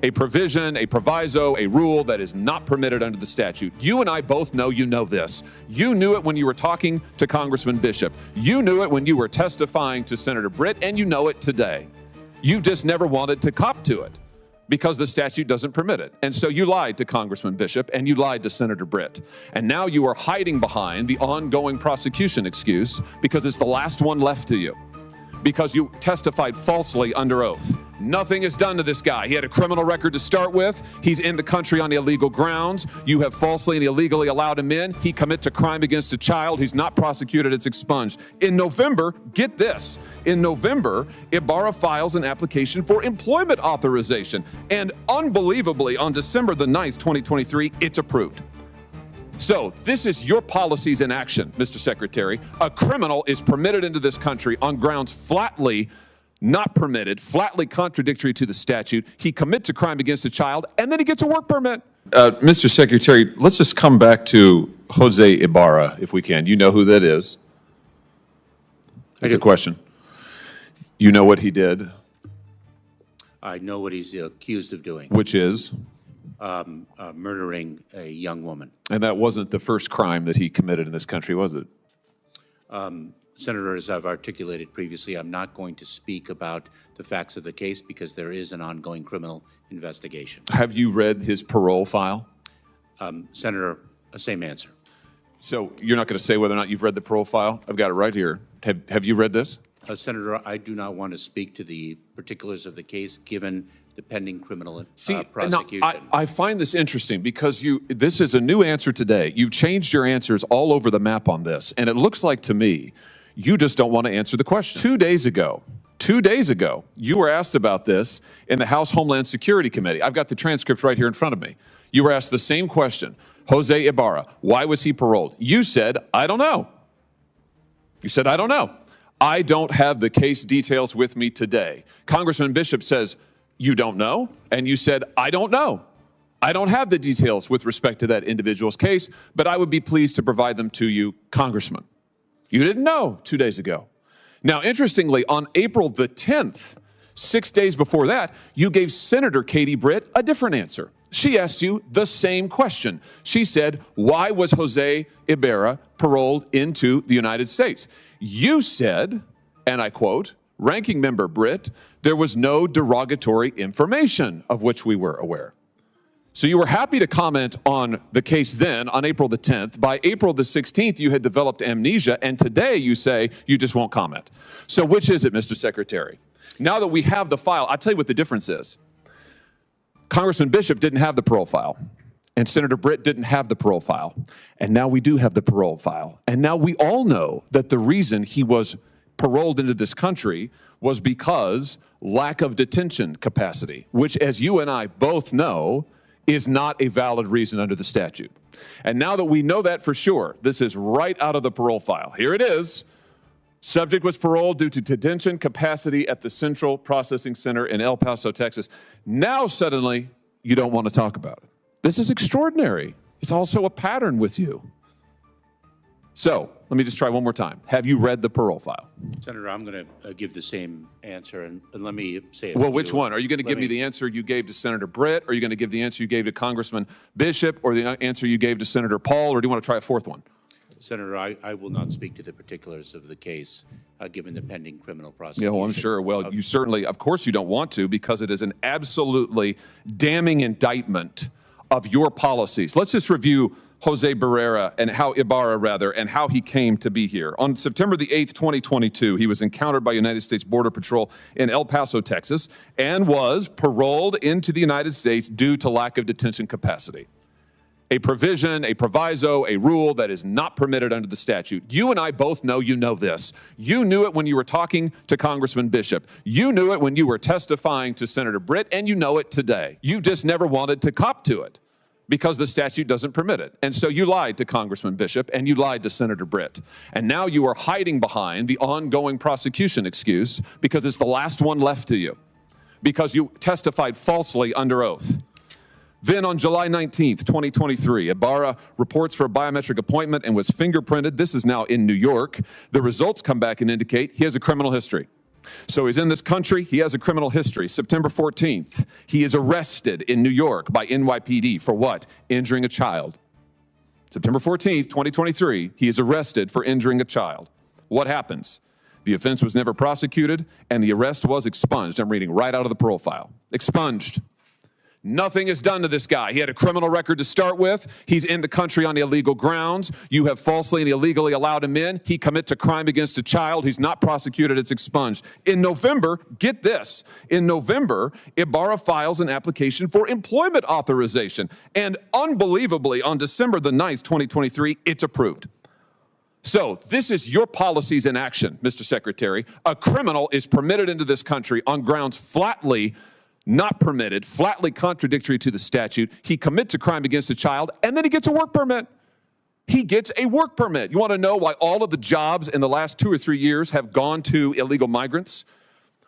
A provision, a proviso, a rule that is not permitted under the statute. You and I both know you know this. You knew it when you were talking to Congressman Bishop. You knew it when you were testifying to Senator Britt, and you know it today. You just never wanted to cop to it because the statute doesn't permit it. And so you lied to Congressman Bishop and you lied to Senator Britt. And now you are hiding behind the ongoing prosecution excuse because it's the last one left to you, because you testified falsely under oath. Nothing is done to this guy. He had a criminal record to start with. He's in the country on illegal grounds. You have falsely and illegally allowed him in. He commits a crime against a child. He's not prosecuted. It's expunged. In November, get this, in November, Ibarra files an application for employment authorization. And unbelievably, on December the 9th, 2023, it's approved. So this is your policies in action, Mr. Secretary. A criminal is permitted into this country on grounds flatly not permitted, flatly contradictory to the statute. He commits a crime against a child, and then he gets a work permit. Mr. Secretary, let's just come back to Jose Ibarra, if we can. You know who that is? That's a question. You know what he did? I know what he's accused of doing. Which is? Murdering a young woman. And that wasn't the first crime that he committed in this country, was it? Senator, as I've articulated previously, I'm not going to speak about the facts of the case because there is an ongoing criminal investigation. Have you read his parole file? Senator, same answer. So you're not going to say whether or not you've read the parole file? I've got it right here. Have you read this? Senator, I do not want to speak to the particulars of the case given the pending criminal prosecution. Now, I find this interesting because this is a new answer today. You've changed your answers all over the map on this, and it looks like to me you just don't want to answer the question. 2 days ago, you were asked about this in the House Homeland Security Committee. I've got the transcript right here in front of me. You were asked the same question. Jose Ibarra, why was he paroled? You said, I don't know. You said, I don't know. I don't have the case details with me today. Congressman Bishop says, you don't know? And you said, I don't know. I don't have the details with respect to that individual's case, but I would be pleased to provide them to you, Congressman. You didn't know 2 days ago. Now, interestingly, on April the 10th, 6 days before that, you gave Senator Katie Britt a different answer. She asked you the same question. She said, why was Jose Ibarra paroled into the United States? You said, and I quote, Ranking Member Britt, there was no derogatory information of which we were aware. So you were happy to comment on the case then on April the 10th. By April the 16th, you had developed amnesia, and today you say you just won't comment. So which is it, Mr. Secretary? Now that we have the file, I'll tell you what the difference is. Congressman Bishop didn't have the parole file, and Senator Britt didn't have the parole file, and now we do have the parole file. And now we all know that the reason he was paroled into this country was because lack of detention capacity, which, as you and I both know, is not a valid reason under the statute. And now that we know that for sure, this is right out of the parole file. Here it is. Subject was paroled due to detention capacity at the Central Processing Center in El Paso, Texas. Now suddenly you don't want to talk about it. This is extraordinary. It's also a pattern with you. So let me just try one more time. Have you read the parole file? Senator, I'm going to give the same answer, and let me say it. Well, which one? Are you going to give me the answer you gave to Senator Britt? Or are you going to give the answer you gave to Congressman Bishop? Or the answer you gave to Senator Paul? Or do you want to try a fourth one? Senator, I will not speak to the particulars of the case given the pending criminal prosecution. Yeah, well, I'm sure. Well, you certainly, of course you don't want to, because it is an absolutely damning indictment of your policies. Let's just review Jose Ibarra and how he came to be here. On September the 8th, 2022, he was encountered by United States Border Patrol in El Paso, Texas, and was paroled into the United States due to lack of detention capacity. A provision, a proviso, a rule that is not permitted under the statute. You and I both know you know this. You knew it when you were talking to Congressman Bishop. You knew it when you were testifying to Senator Britt, and you know it today. You just never wanted to cop to it because the statute doesn't permit it. And so you lied to Congressman Bishop and you lied to Senator Britt. And now you are hiding behind the ongoing prosecution excuse because it's the last one left to you, because you testified falsely under oath. Then on July 19th, 2023, Ibarra reports for a biometric appointment and was fingerprinted. This is now in New York. The results come back and indicate he has a criminal history. So he's in this country. He has a criminal history. September 14th, he is arrested in New York by NYPD for what? Injuring a child. September 14th, 2023, he is arrested for injuring a child. What happens? The offense was never prosecuted, and the arrest was expunged. I'm reading right out of the parole file. Expunged. Nothing is done to this guy. He had a criminal record to start with. He's in the country on illegal grounds. You have falsely and illegally allowed him in. He commits a crime against a child. He's not prosecuted. It's expunged. In November, get this, in November, Ibarra files an application for employment authorization. And unbelievably, on December the 9th, 2023, it's approved. So this is your policies in action, Mr. Secretary. A criminal is permitted into this country on grounds flatly not permitted, flatly contradictory to the statute. He commits a crime against a child, and then he gets a work permit. He gets a work permit. You want to know why all of the jobs in the last 2 or 3 years have gone to illegal migrants?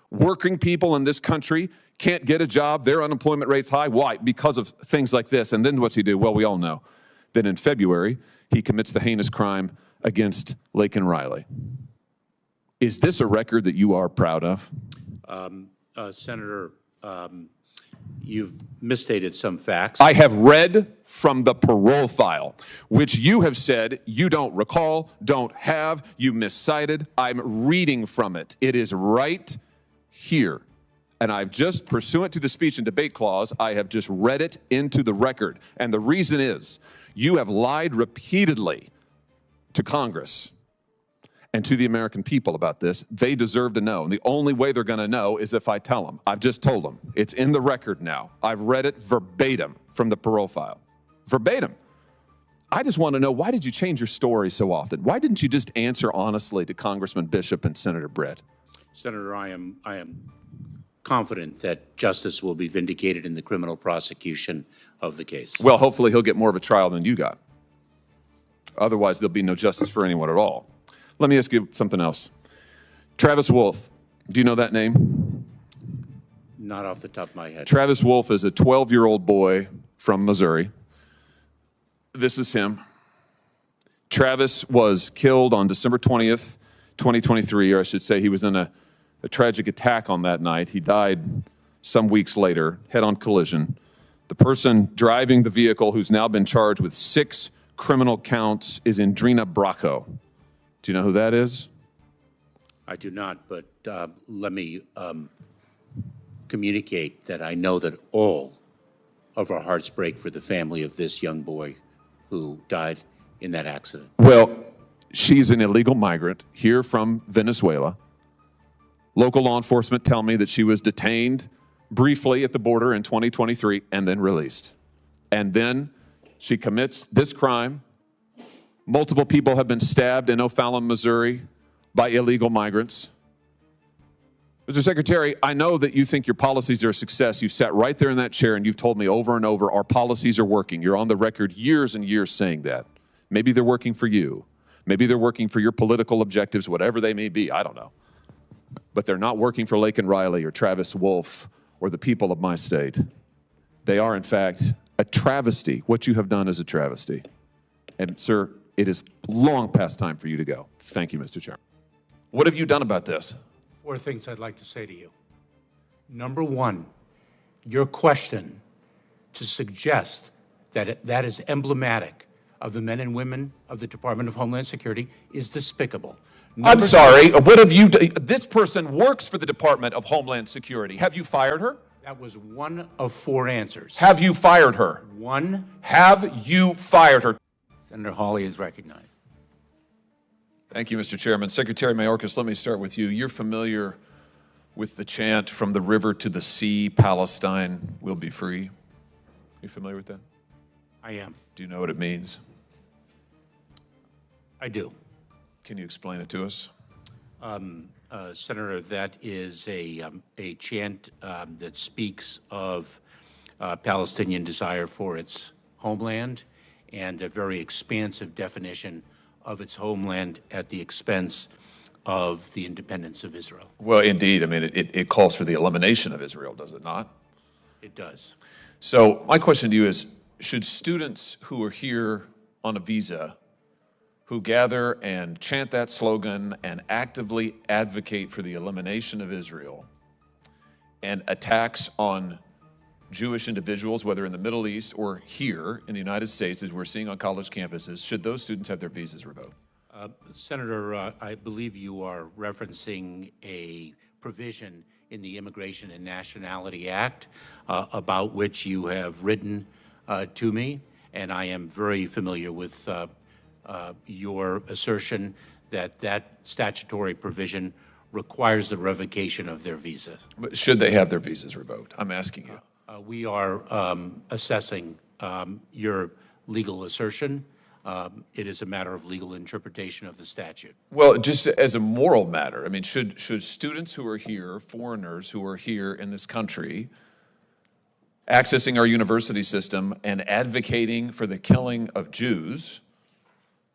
Working people in this country can't get a job. Their unemployment rate's high. Why? Because of things like this. And then what's he do? Well, we all know. Then in February, he commits the heinous crime against Laken Riley. Is this a record that you are proud of? Senator, you've misstated some facts. I have read from the parole file, which you have said you don't recall, don't have, you miscited. I'm reading from it. It is right here. And I've just, pursuant to the speech and debate clause, I have just read it into the record. And the reason is, you have lied repeatedly to Congress and to the American people about this. They deserve to know. And the only way they're going to know is if I tell them. I've just told them. It's in the record now. I've read it verbatim from the parole file. Verbatim. I just want to know, why did you change your story so often? Why didn't you just answer honestly to Congressman Bishop and Senator Britt? Senator, I am confident that justice will be vindicated in the criminal prosecution of the case. Well, hopefully he'll get more of a trial than you got. Otherwise, there'll be no justice for anyone at all. Let me ask you something else. Travis Wolf, do you know that name? Not off the top of my head. Travis Wolf is a 12-year-old boy from Missouri. This is him. Travis was killed on December 20th, 2023, or I should say he was in a tragic attack on that night. He died some weeks later, head-on collision. The person driving the vehicle, who's now been charged with 6 criminal counts, is Indrina Bracco. Do you know who that is? I do not, but let me communicate that I know that all of our hearts break for the family of this young boy who died in that accident. Well, she's an illegal migrant here from Venezuela. Local law enforcement tell me that she was detained briefly at the border in 2023 and then released. And then she commits this crime. Multiple people have been stabbed in O'Fallon, Missouri by illegal migrants. Mr. Secretary, I know that you think your policies are a success. You've sat right there in that chair and you've told me over and over our policies are working. You're on the record years and years saying that. Maybe they're working for you. Maybe they're working for your political objectives, whatever they may be. I don't know. But they're not working for Laken Riley or Travis Wolf or the people of my state. They are, in fact, a travesty. What you have done is a travesty. And, sir, it is long past time for you to go. Thank you, Mr. Chairman. What have you done about this? 4 things I'd like to say to you. Number one, your question to suggest that that is emblematic of the men and women of the Department of Homeland Security is despicable. I'm sorry, what have you done? This person works for the Department of Homeland Security. Have you fired her? That was one of 4 answers. Have you fired her? One. Have you fired her? Senator Hawley is recognized. Thank you, Mr. Chairman. Secretary Mayorkas, let me start with you. You're familiar with the chant, "From the river to the sea, Palestine will be free." You familiar with that? I am. Do you know what it means? I do. Can you explain it to us? Senator, that is a chant that speaks of Palestinian desire for its homeland and a very expansive definition of its homeland at the expense of the independence of Israel. Well, indeed. I mean, it calls for the elimination of Israel, does it not? It does. So my question to you is, should students who are here on a visa, who gather and chant that slogan and actively advocate for the elimination of Israel and attacks on Jewish individuals, whether in the Middle East or here in the United States, as we're seeing on college campuses, should those students have their visas revoked? Senator, I believe you are referencing a provision in the Immigration and Nationality Act about which you have written to me, and I am very familiar with your assertion that that statutory provision requires the revocation of their visa. But should they have their visas revoked? I'm asking you. We are assessing your legal assertion. It is a matter of legal interpretation of the statute. Well, just as a moral matter, I mean, should students who are here, foreigners who are here in this country, accessing our university system and advocating for the killing of Jews,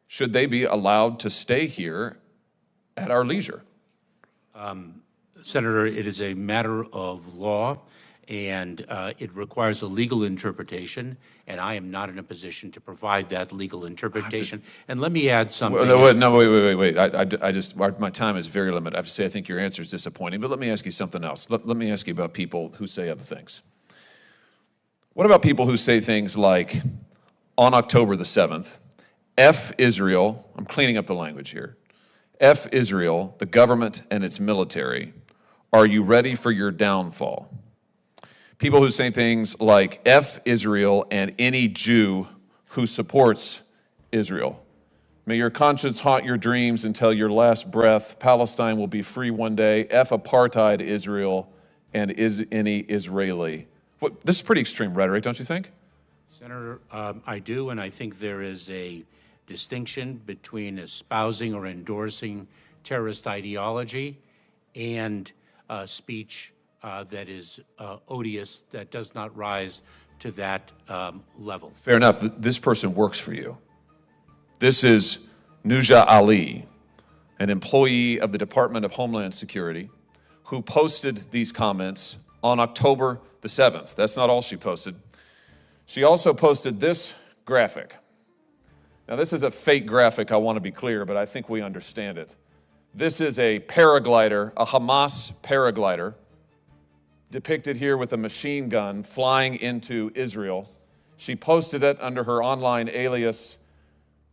should they be allowed to stay here at our leisure? Senator, it is a matter of law, and it requires a legal interpretation, and I am not in a position to provide that legal interpretation. And let me add something. Wait. My time is very limited. I have to say, I think your answer is disappointing, but let me ask you something else. Let me ask you about people who say other things. What about people who say things like, on October the 7th, F Israel, I'm cleaning up the language here, F Israel, the government and its military, are you ready for your downfall? People who say things like F Israel and any Jew who supports Israel. May your conscience haunt your dreams until your last breath. Palestine will be free one day. F apartheid Israel and is any Israeli. This is pretty extreme rhetoric, don't you think? Senator, I do, and I think there is a distinction between espousing or endorsing terrorist ideology and speech that is odious, that does not rise to that level. Fair enough. This person works for you. This is Nuja Ali, an employee of the Department of Homeland Security, who posted these comments on October the 7th. That's not all she posted. She also posted this graphic. Now, this is a fake graphic, I want to be clear, but I think we understand it. This is a paraglider, a Hamas paraglider, depicted here with a machine gun flying into Israel. She posted it under her online alias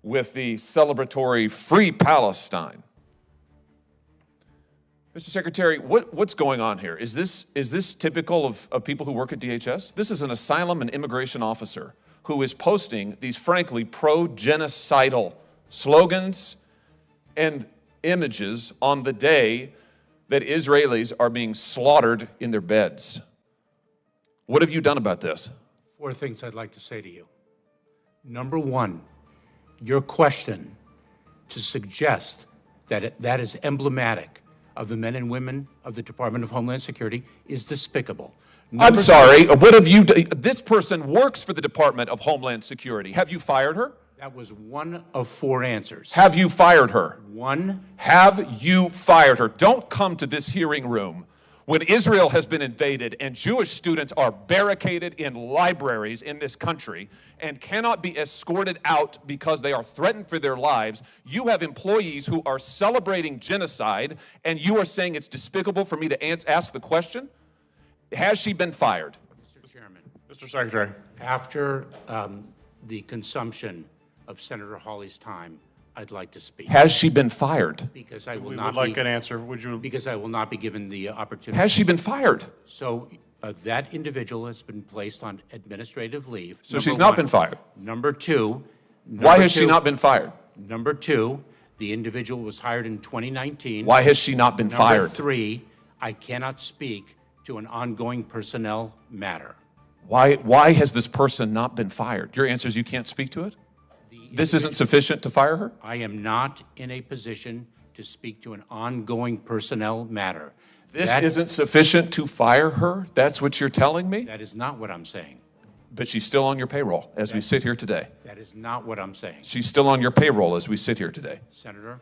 with the celebratory Free Palestine. Mr. Secretary, what's going on here? Is this typical of people who work at DHS? This is an asylum and immigration officer who is posting these, frankly, pro-genocidal slogans and images on the day that Israelis are being slaughtered in their beds. What have you done about this? 4 things I'd like to say to you. Number one, your question to suggest that that is emblematic of the men and women of the Department of Homeland Security is despicable. I'm sorry, what have you done? This person works for the Department of Homeland Security. Have you fired her? That was one of 4 answers. Have you fired her? One. Have you fired her? Don't come to this hearing room when Israel has been invaded and Jewish students are barricaded in libraries in this country and cannot be escorted out because they are threatened for their lives. You have employees who are celebrating genocide, and you are saying it's despicable for me to ask the question? Has she been fired? Mr. Chairman. Mr. Secretary. After the consumption of Senator Hawley's time, I'd like to speak. Has she been fired? Because I will We not would like be, an answer. Would you? because I will not be given the opportunity. Has she been fired? So that individual has been placed on administrative leave. So she's not been fired. Number two. Why has she not been fired? Number two, the individual was hired in 2019. Why has she not been Number fired? 3, I cannot speak to an ongoing personnel matter. Why has this person not been fired? Your answer is you can't speak to it? This isn't sufficient to fire her? I am not in a position to speak to an ongoing personnel matter. This isn't sufficient to fire her? That's what you're telling me? That is not what I'm saying. But she's still on your payroll as we sit here today. That is not what I'm saying. She's still on your payroll as we sit here today. Senator,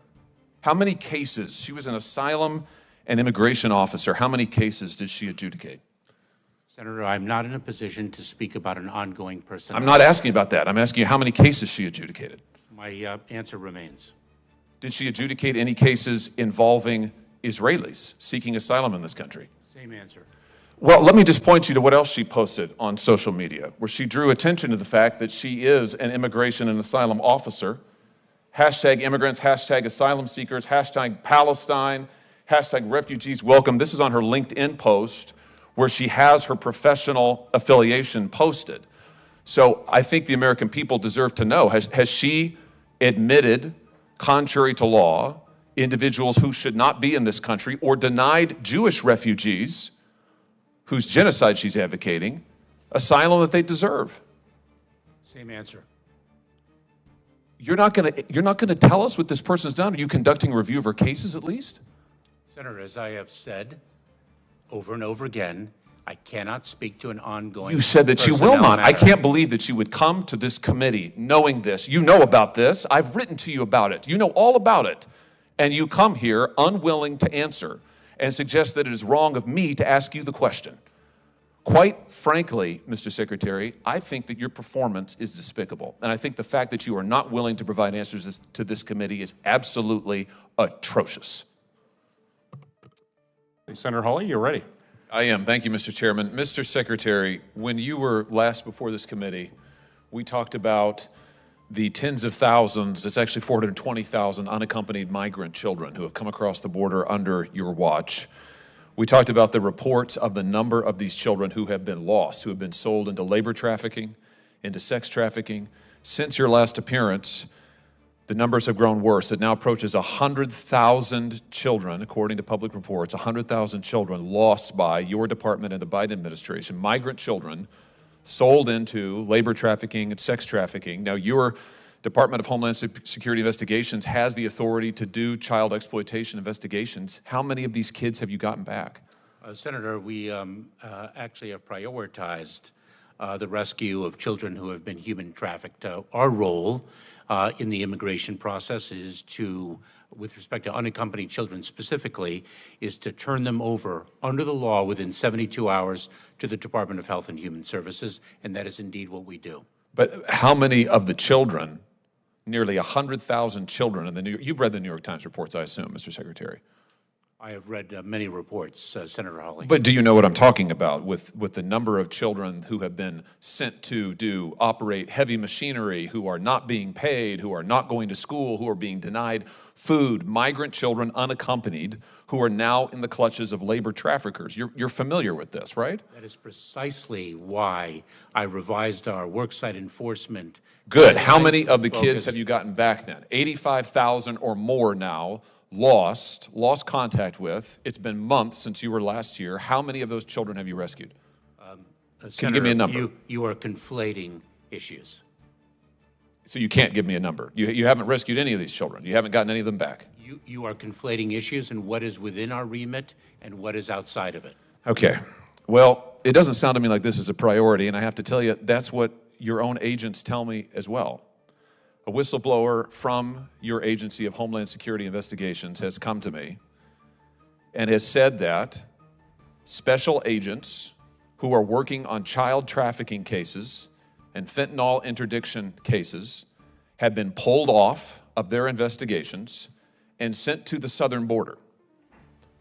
How many cases? She was an asylum and immigration officer. How many cases did she adjudicate? Senator, I'm not in a position to speak about an ongoing personnel. I'm not asking about that. I'm asking you how many cases she adjudicated. My answer remains. Did she adjudicate any cases involving Israelis seeking asylum in this country? Same answer. Well, let me just point you to what else she posted on social media, where she drew attention to the fact that she is an immigration and asylum officer. Hashtag immigrants, hashtag asylum seekers, hashtag Palestine, hashtag refugees welcome. This is on her LinkedIn post where she has her professional affiliation posted. So I think the American people deserve to know, has she admitted, contrary to law, individuals who should not be in this country or denied Jewish refugees whose genocide she's advocating asylum that they deserve? Same answer. You're not going to tell us what this person's done? Are you conducting a review of her cases at least? Senator, as I have said over and over again, I cannot speak to an ongoing You said that you will personnel not. I matter. can't believe that you would come to this committee knowing this. You know about this. I've written to you about it. You know all about it. And you come here unwilling to answer and suggest that it is wrong of me to ask you the question. Quite frankly, Mr. Secretary, I think that your performance is despicable. And I think the fact that you are not willing to provide answers to this committee is absolutely atrocious. Senator Hawley, you're ready. I am. Thank you, Mr. Chairman. Mr. Secretary, when you were last before this committee, we talked about the tens of thousands, it's actually 420,000 unaccompanied migrant children who have come across the border under your watch. We talked about the reports of the number of these children who have been lost, who have been sold into labor trafficking, into sex trafficking. Since your last appearance, the numbers have grown worse. It now approaches 100,000 children, according to public reports, 100,000 children lost by your department and the Biden administration, migrant children sold into labor trafficking and sex trafficking. Now, your Department of Homeland Security Investigations has the authority to do child exploitation investigations. How many of these kids have you gotten back? Senator, we actually have prioritized the rescue of children who have been human trafficked. Our role in the immigration process is to, with respect to unaccompanied children specifically, is to turn them over under the law within 72 hours to the Department of Health and Human Services, and that is indeed what we do. But how many of the children, nearly 100,000 children, you've read the New York Times reports, I assume, Mr. Secretary. I have read many reports, Senator Hawley. But do you know what I'm talking about with the number of children who have been sent to operate heavy machinery, who are not being paid, who are not going to school, who are being denied food, migrant children unaccompanied, who are now in the clutches of labor traffickers? You're familiar with this, right? That is precisely why I revised our worksite enforcement. Good. How many of the focus. kids have you gotten back then? 85,000 or more now. Lost contact with. It's been months since you were last here. How many of those children have you rescued? Can you give me a number? You are conflating issues. So you can't give me a number. You haven't rescued any of these children. You haven't gotten any of them back. You are conflating issues and what is within our remit and what is outside of it. Okay. Well, it doesn't sound to me like this is a priority, and I have to tell you, that's what your own agents tell me as well. A whistleblower from your agency of Homeland Security Investigations has come to me and has said that special agents who are working on child trafficking cases and fentanyl interdiction cases have been pulled off of their investigations and sent to the southern border.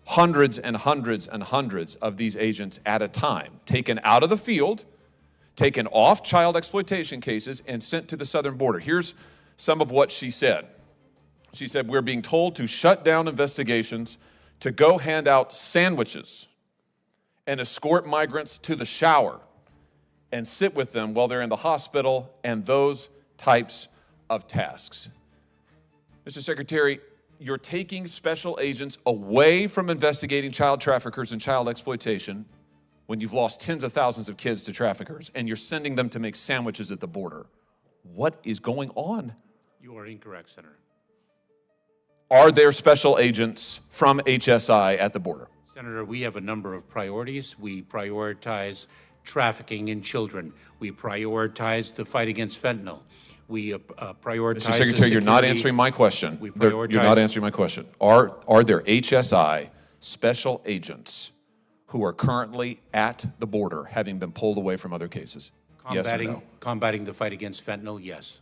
Hundreds and hundreds and hundreds of these agents at a time, taken out of the field, taken off child exploitation cases, and sent to the southern border. Here's some of what she said. She said, we're being told to shut down investigations, to go hand out sandwiches and escort migrants to the shower and sit with them while they're in the hospital, and those types of tasks. Mr. Secretary, you're taking special agents away from investigating child traffickers and child exploitation when you've lost tens of thousands of kids to traffickers, and you're sending them to make sandwiches at the border. What is going on? You are incorrect, Senator. Are there special agents from HSI at the border? Senator, we have a number of priorities. We prioritize trafficking in children. We prioritize the fight against fentanyl. We prioritize Mr. Secretary, you're not answering my question. You're not answering my question. Are there HSI special agents who are currently at the border, having been pulled away from other cases? Yes or no? Combating the fight against fentanyl, yes.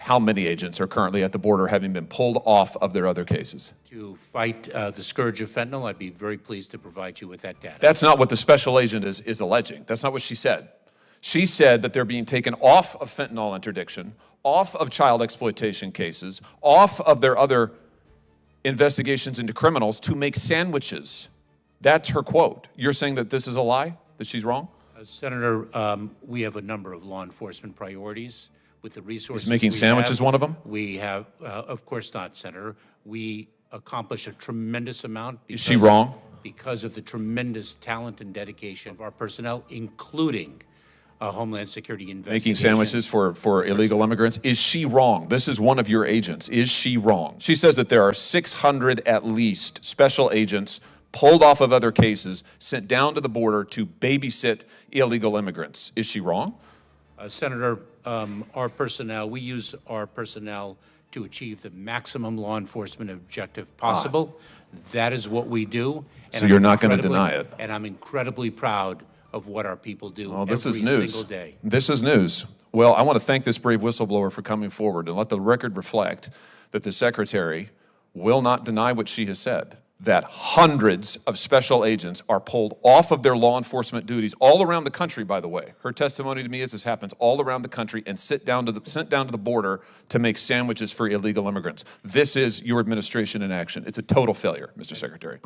How many agents are currently at the border having been pulled off of their other cases? To fight the scourge of fentanyl, I'd be very pleased to provide you with that data. That's not what the special agent is alleging. That's not what she said. She said that they're being taken off of fentanyl interdiction, off of child exploitation cases, off of their other investigations into criminals to make sandwiches. That's her quote. You're saying that this is a lie, that she's wrong? Senator, we have a number of law enforcement priorities with the resources. Is making we sandwiches have. one of them? We have, of course not, Senator. We accomplish a tremendous amount. Is she wrong? Because of the tremendous talent and dedication of our personnel, including Homeland Security investigations. Making sandwiches for illegal immigrants. Is she wrong? This is one of your agents. Is she wrong? She says that there are 600 at least special agents pulled off of other cases, sent down to the border to babysit illegal immigrants. Is she wrong? Senator, our personnel, we use our personnel to achieve the maximum law enforcement objective possible. That is what we do. And So you're not going to deny it? And I'm incredibly proud of what our people do Well, this every is news. single day. This is news. Well, I want to thank this brave whistleblower for coming forward and let the record reflect that the secretary will not deny what she has said, that hundreds of special agents are pulled off of their law enforcement duties all around the country, by the way. Her testimony to me is this happens all around the country and sent down to the border to make sandwiches for illegal immigrants. This is your administration in action. It's a total failure, Mr. Secretary.